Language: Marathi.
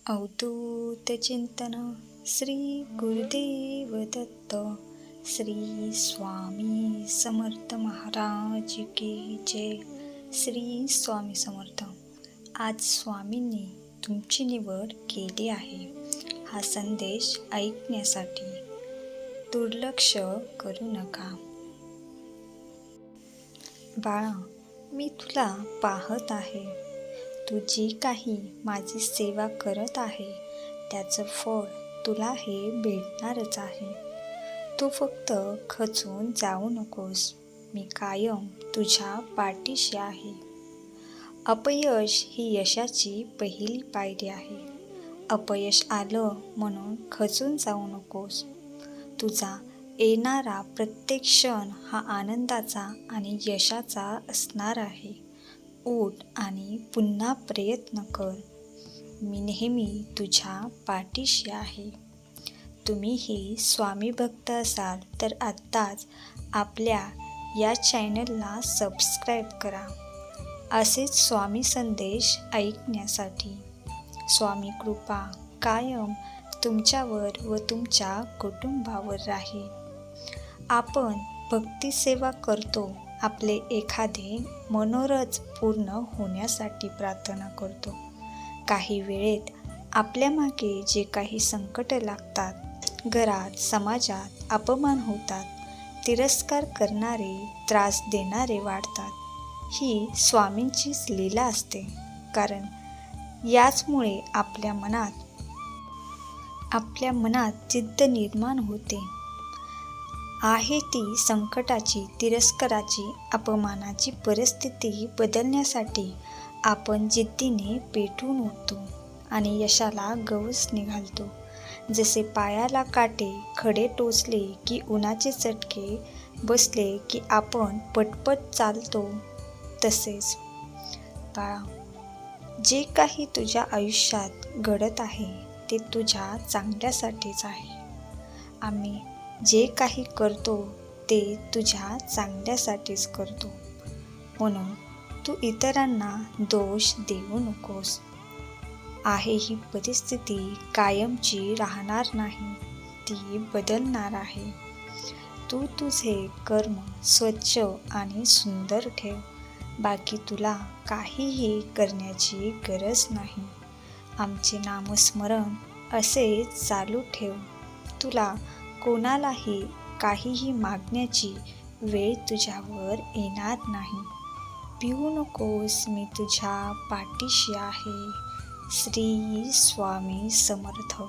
अवधूत चिंतन श्री गुरुदेव दत्त श्री स्वामी समर्थ महाराज की जय. श्री स्वामी समर्थ. आज स्वामींनी तुमची निवड केली आहे हा संदेश ऐकण्यासाठी. दुर्लक्ष करू नका. बाळा, मी तुला पाहत आहे. तू जी काही माझी सेवा करत आहे त्याचं फळ तुला हे भेटणारच आहे. तू फक्त खचून जाऊ नकोस. मी कायम तुझ्या पाठीशी आहे. अपयश ही यशाची पहिली पायरी आहे. अपयश आलं म्हणून खचून जाऊ नकोस. तुझा येणारा प्रत्येक क्षण हा आनंदाचा आणि यशाचा असणार आहे. उठ आणि पुन्हा प्रयत्न कर. मी नेहमी तुझ्या पाठीशी आहे. तुम्ही ही स्वामी भक्त असाल तर आत्ताच आपल्या या चॅनलला सबस्क्राईब करा. असेच स्वामी संदेश ऐकण्यासाठी. स्वामी कृपा कायम तुमच्यावर व तुमच्या कुटुंबावर राहील. आपण भक्ती सेवा करतो. आपले एखादे मनोरथ पूर्ण होण्यासाठी प्रार्थना करतो. काही वेळेत आपल्या मागे जे काही संकट लागतात, घरात समाजात अपमान होतात, तिरस्कार करणारे त्रास देणारे वाढतात, ही स्वामींचीच लीला असते. कारण याचमुळे आपल्या मनात जिद्द निर्माण होते आहे. ती संकटाची, तिरस्काराची, अपमानाची परिस्थिती बदलण्यासाठी आपण जिद्दीने पेटून उठतो आणि यशाला गवस निघालतो. जसे पायाला काटे खडे टोचले की उन्हाचे चटके बसले की आपण पटपट चालतो, तसेच बाळा, जे काही तुझ्या आयुष्यात घडत आहे ते तुझ्या चांगल्यासाठीच आहे. आम्ही जे काही करतो ते तुझ्या चांगल्यासाठीच करतो. म्हणून तू इतरांना दोष देऊ नकोस. आहे ही परिस्थिती कायमची राहणार नाही, ती बदलणार आहे. तू तुझे कर्म स्वच्छ आणि सुंदर ठेव. बाकी तुला काहीही करण्याची गरज नाही. आमचे नामस्मरण असे चालू ठेव. तुला कोणालाही काहीही मागण्याची वेळ तुझ्यावर येणार नाही. भिवू नकोस, मी तुझ्या पाठीशी आहे. श्री स्वामी समर्थ.